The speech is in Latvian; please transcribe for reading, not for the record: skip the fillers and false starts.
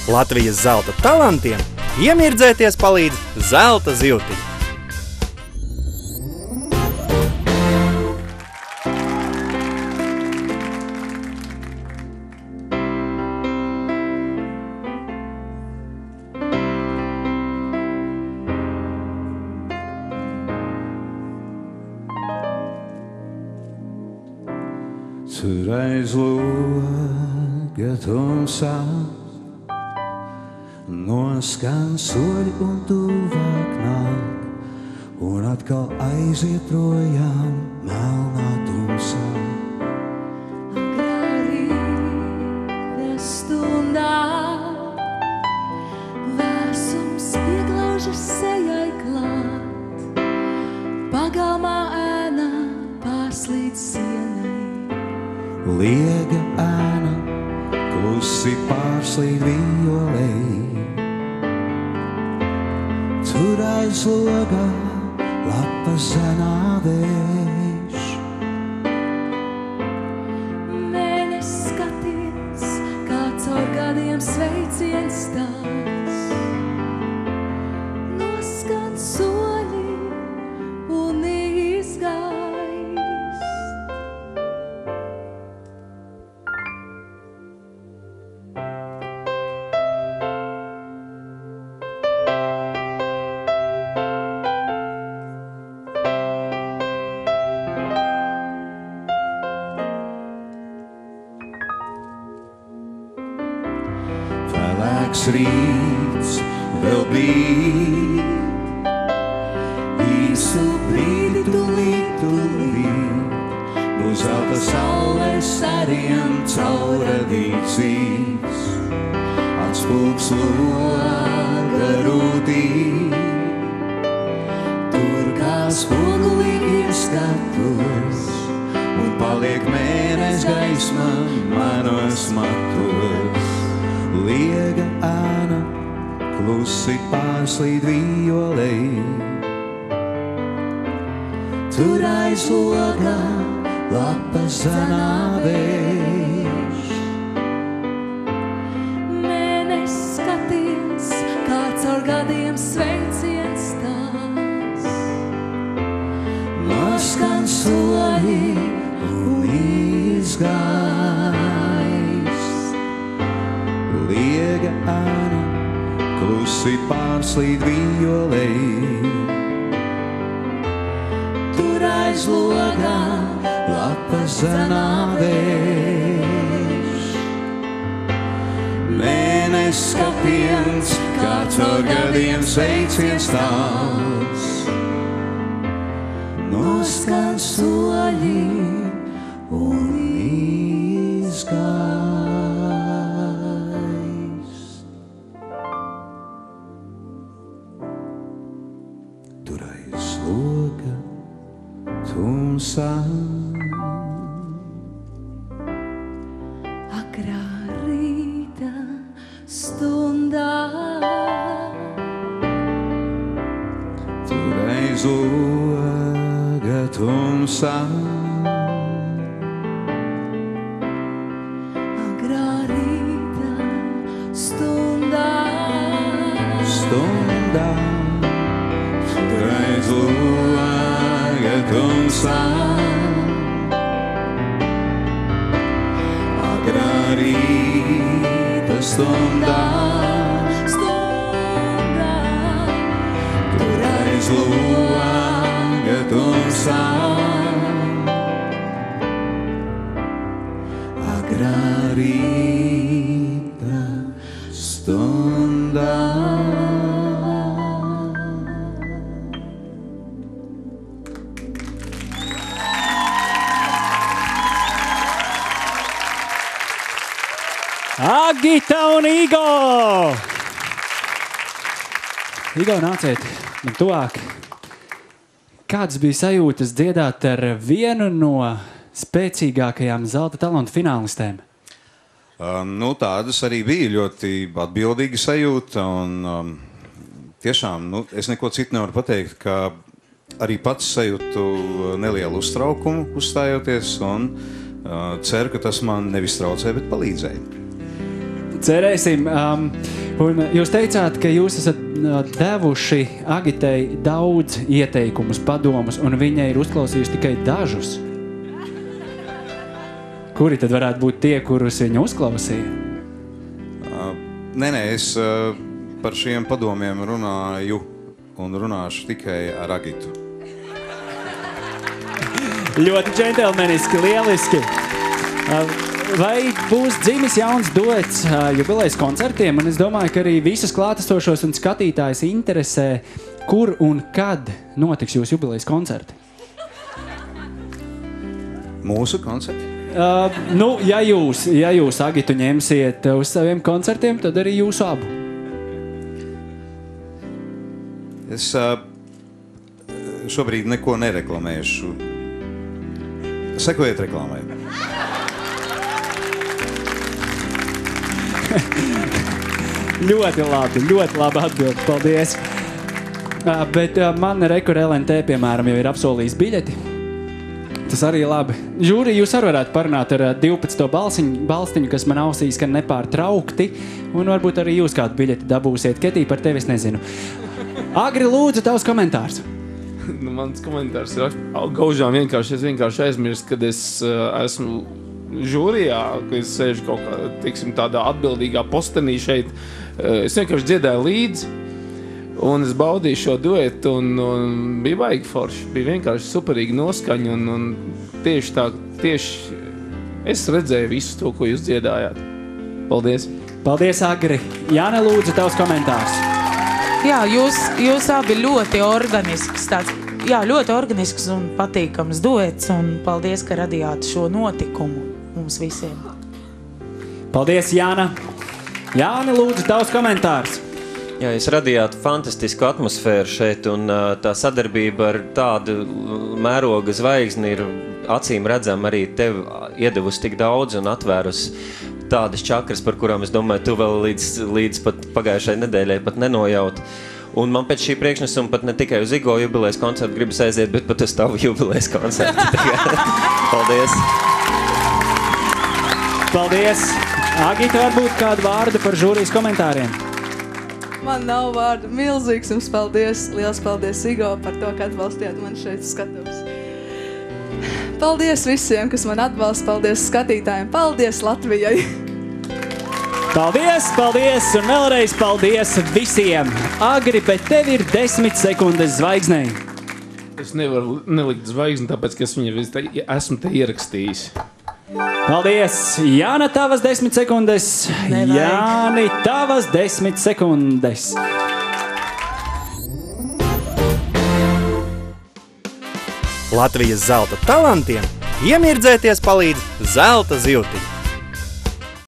Latvijas zelta talantiem iemirdzēties palīdz zelta zivtiņa. Tur aiz loga tumsā noskan soļi un tuvāk nāk, un atkal aiziet projām melnā tumsā. Agrā rīta stundā vēsums pieglaužas sejai klāt, pagalmā ēna pārslīd sienai. Liega ēna klusi pārslīd violei. Tur aiz logā lapas zenā vējš. Mēnesis skaties, kā caur gadiem sveiciens tās. Noskan soļi un izgājis. Rīts vēl bija, īsu brīdi tūlīt, no zelta saules stariem cauradīts īs, atspūgs loga rūtī, tur kā spogulī ieskatos, un paliek mēnes gaisma manos matos. Liega ēna klusi pārslīd violei. Tur aiz logā lapas zenā vējš. Mēnesis skaties, kā caur gadiem sveiciens tās. Noskan soļi un izgājis. Liega ēna klusi pārslīd violei. Tur aiz logā lapas zenā vējš. Mēnesis skatiens, kā caur gadiem sveiciens tās. Noskan soļi un izgājis. Agrā rīta stundā tur aiz loga tumsā. Agrā rīta stundā tur aiz loga tumsā. Agrā rīta stundā, tur aiz loga tumsā. Agrā rīta stundā. Agita un Igo! Igo, nāciet man tuvāk. Kādas bija sajūtas dziedāt ar vienu no spēcīgākajām zelta talantu finālistēm? Tādas arī bija ļoti atbildīga sajūta. Un, tiešām, es neko citu nevaru pateikt, ka arī pats sajūtu nelielu uztraukumu uzstājoties. Un ceru, ka tas man nevis traucēja, bet palīdzēja. Cerēsim. Un jūs teicāt, ka jūs esat devuši Agitei daudz ieteikumus, padomus, un viņa ir uzklausījusi tikai dažus. Kuri tad varētu būt tie, kurus viņa uzklausīja? Nē, es par šiem padomiem runāju un runāšu tikai ar Agitu. Ļoti džentelmeniski, lieliski. Vai būs dzimis jauns duets jubilejas koncertiem? Un es domāju, ka arī visus klātesošos un skatītājus interesē, kur un kad notiks jūsu jubilejas koncerti. Mūsu koncerti? Ja jūs Agitu ņemsiet uz saviem koncertiem, tad arī jūsu abu. Es šobrīd neko nereklamēšu. Sekojiet reklāmai. Ļoti labi atbild. Paldies. Bet man Rekur LNT, piemēram, jau ir apsolījis biļeti. Tas arī labi. Žūri, jūs arī varētu parunāt ar 12. balstiņu, kas man ausīs skan nepārtraukti, un varbūt arī jūs kādu biļeti dabūsiet. Ketī, par tevi es nezinu. Agri, lūdzu, tavs komentārs. Mans komentārs ir gaužām vienkārši. Es vienkārši aizmirstu, kad es esmu žūrijā, ka es sēžu kaut kā, tiksim, tādā atbildīgā postenī šeit. Es vienkārši dziedāju līdzi, un es baudīju šo duetu, un bija baigi forši. Bija vienkārši superīgi noskaņa, un tieši es redzēju visu to, ko jūs dziedājāt. Paldies! Paldies, Agri! Jāne, lūdzu, tavs komentārs. Jā, jūs abi ļoti organisks, ļoti organisks un patīkams duets, un paldies, ka radījāt šo notikumu mums visiem. Paldies, Jāna! Jāni, lūdzu, tavs komentārs. Jā, jūs radījāt fantastisku atmosfēru šeit, un tā sadarbība ar tādu mēroga zvaigzni ir acīm redzama arī tev iedevusi tik daudz un atvērusi tādas čakras, par kurām es domāju, tu vēl līdz pat pagājušai nedēļai pat nenojaut. Un man pēc šī priekšnesuma pat ne tikai uz Igo jubilejas koncertu gribas aiziet, bet pat uz tavu jubilejas koncertu. Paldies! Paldies! Agita, varbūt kādu vārdu par žūrijas komentāriem? Man nav vārdu. Milzīgs jums paldies. Liels paldies, Igo, par to, ka atbalstījāt mani šeit skatos. Paldies visiem, kas man atbalsta. Paldies skatītājiem. Paldies Latvijai. Paldies, paldies un vēlreiz paldies visiem. Agri, bet tev ir 10 sekundes zvaigznei. Es nevaru nelikt zvaigzni, tāpēc, ka es viņu esmu te ierakstījis. Paldies! Jāna, tavas 10 sekundes. Nevajag. Jāni, tavas 10 sekundes. Latvijas zelta talantiem iemirdzēties palīdz zelta zivtiņi.